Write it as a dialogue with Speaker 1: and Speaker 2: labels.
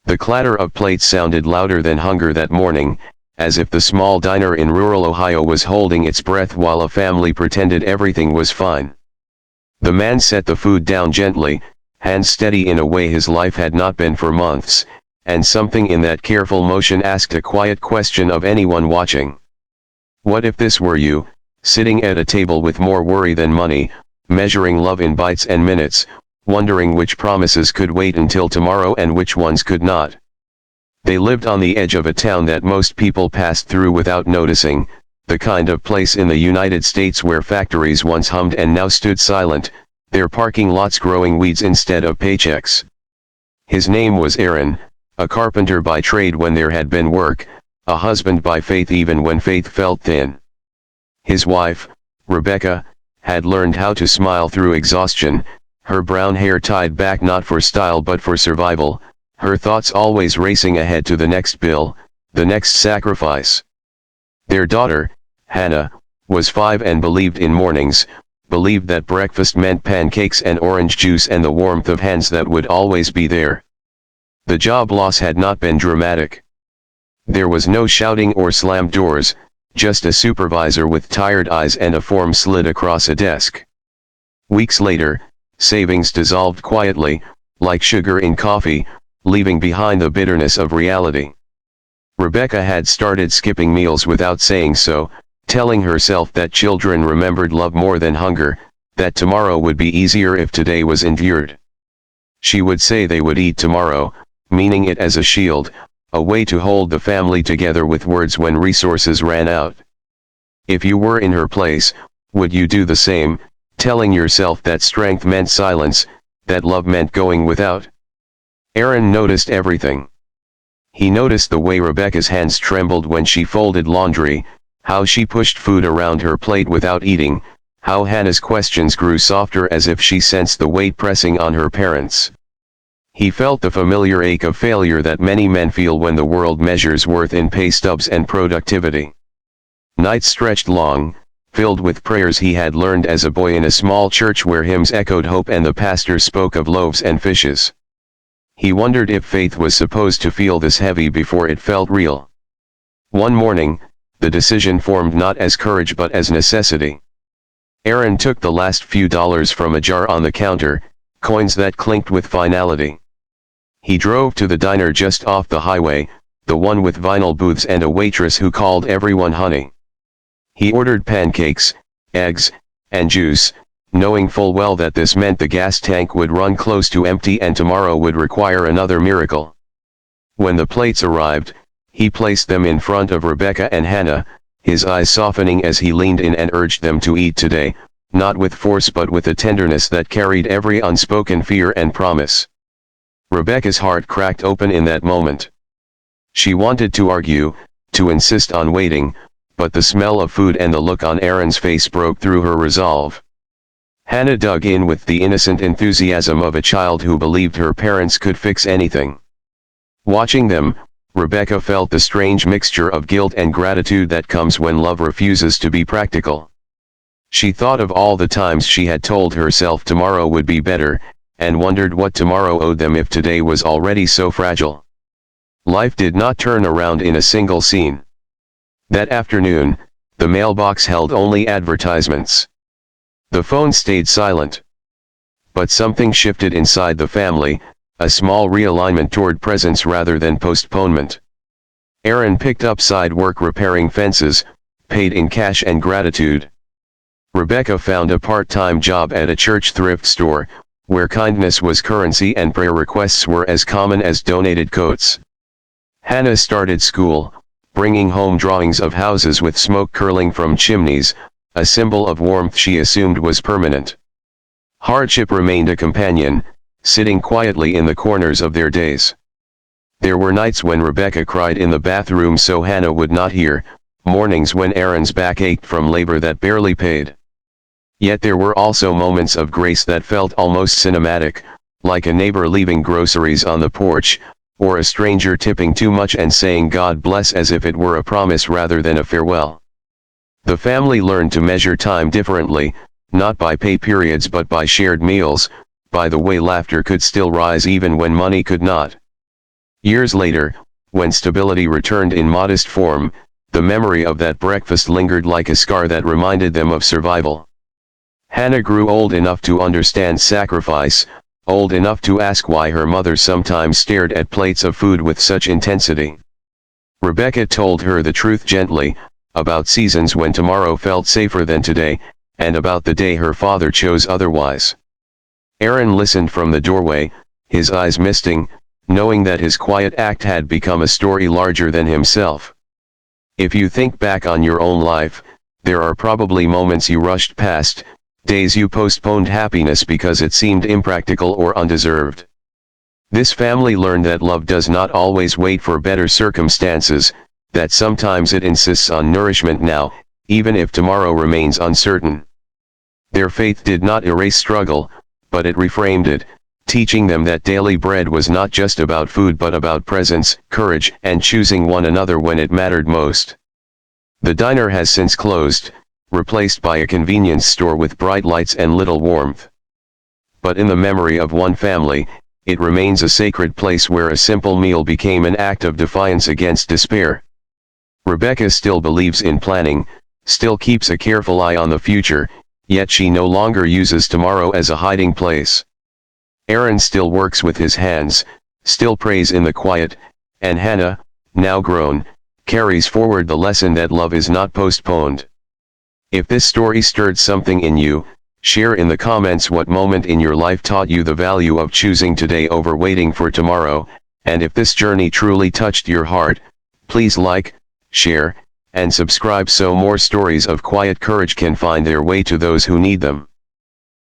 Speaker 1: The clatter of plates sounded louder than hunger that morning, as if the small diner in rural Ohio was holding its breath while a family pretended everything was fine. The man set the food down gently, hands steady in a way his life had not been for months, and something in that careful motion asked a quiet question of anyone watching. What if this were you, sitting at a table with more worry than money, measuring love in bites and minutes, wondering which promises could wait until tomorrow and which ones could not? They lived on the edge of a town that most people passed through without noticing, the kind of place in the United States where factories once hummed and now stood silent, their parking lots growing weeds instead of paychecks. His name was Aaron, a carpenter by trade when there had been work, a husband by faith even when faith felt thin. His wife, Rebecca, had learned how to smile through exhaustion, her brown hair tied back not for style but for survival, her thoughts always racing ahead to the next bill, the next sacrifice. Their daughter, Hannah, was 5 and believed in mornings, believed that breakfast meant pancakes and orange juice and the warmth of hands that would always be there. The job loss had not been dramatic. There was no shouting or slammed doors, just a supervisor with tired eyes and a form slid across a desk. Weeks later, savings dissolved quietly, like sugar in coffee, leaving behind the bitterness of reality. Rebecca had started skipping meals without saying so, telling herself that children remembered love more than hunger, that tomorrow would be easier if today was endured. She would say they would eat tomorrow, meaning it as a shield, a way to hold the family together with words when resources ran out. If you were in her place, would you do the same, telling yourself that strength meant silence, that love meant going without? Aaron noticed everything. He noticed the way Rebecca's hands trembled when she folded laundry, how she pushed food around her plate without eating, how Hannah's questions grew softer as if she sensed the weight pressing on her parents. He felt the familiar ache of failure that many men feel when the world measures worth in pay stubs and productivity. Nights stretched long, filled with prayers he had learned as a boy in a small church where hymns echoed hope and the pastor spoke of loaves and fishes. He wondered if faith was supposed to feel this heavy before it felt real. One morning, the decision formed not as courage but as necessity. Aaron took the last few dollars from a jar on the counter, coins that clinked with finality. He drove to the diner just off the highway, the one with vinyl booths and a waitress who called everyone honey. He ordered pancakes, eggs, and juice, knowing full well that this meant the gas tank would run close to empty and tomorrow would require another miracle. When the plates arrived, he placed them in front of Rebecca and Hannah, his eyes softening as he leaned in and urged them to eat today, not with force but with a tenderness that carried every unspoken fear and promise. Rebecca's heart cracked open in that moment. She wanted to argue, to insist on waiting, but the smell of food and the look on Aaron's face broke through her resolve. Hannah dug in with the innocent enthusiasm of a child who believed her parents could fix anything. Watching them, Rebecca felt the strange mixture of guilt and gratitude that comes when love refuses to be practical. She thought of all the times she had told herself tomorrow would be better, and wondered what tomorrow owed them if today was already so fragile. Life did not turn around in a single scene. That afternoon, the mailbox held only advertisements. The phone stayed silent. But something shifted inside the family, a small realignment toward presence rather than postponement. Aaron picked up side work repairing fences, paid in cash and gratitude. Rebecca found a part-time job at a church thrift store, where kindness was currency and prayer requests were as common as donated coats. Hannah started school, bringing home drawings of houses with smoke curling from chimneys, a symbol of warmth she assumed was permanent. Hardship remained a companion, sitting quietly in the corners of their days. There were nights when Rebecca cried in the bathroom so Hannah would not hear, mornings when Aaron's back ached from labor that barely paid. Yet there were also moments of grace that felt almost cinematic, like a neighbor leaving groceries on the porch, or a stranger tipping too much and saying God bless as if it were a promise rather than a farewell. The family learned to measure time differently, not by pay periods but by shared meals, by the way laughter could still rise even when money could not. Years later, when stability returned in modest form, the memory of that breakfast lingered like a scar that reminded them of survival. Hannah grew old enough to understand sacrifice, old enough to ask why her mother sometimes stared at plates of food with such intensity. Rebecca told her the truth gently, about seasons when tomorrow felt safer than today, and about the day her father chose otherwise. Aaron listened from the doorway, his eyes misting, knowing that his quiet act had become a story larger than himself. If you think back on your own life, there are probably moments you rushed past, days you postponed happiness because it seemed impractical or undeserved. This family learned that love does not always wait for better circumstances, that sometimes it insists on nourishment now, even if tomorrow remains uncertain. Their faith did not erase struggle, but it reframed it, teaching them that daily bread was not just about food but about presence, courage, and choosing one another when it mattered most. The diner has since closed, replaced by a convenience store with bright lights and little warmth. But in the memory of one family, it remains a sacred place where a simple meal became an act of defiance against despair. Rebecca still believes in planning, still keeps a careful eye on the future, yet she no longer uses tomorrow as a hiding place. Aaron still works with his hands, still prays in the quiet, and Hannah, now grown, carries forward the lesson that love is not postponed. If this story stirred something in you, share in the comments what moment in your life taught you the value of choosing today over waiting for tomorrow, and if this journey truly touched your heart, please like, share, and subscribe so more stories of quiet courage can find their way to those who need them.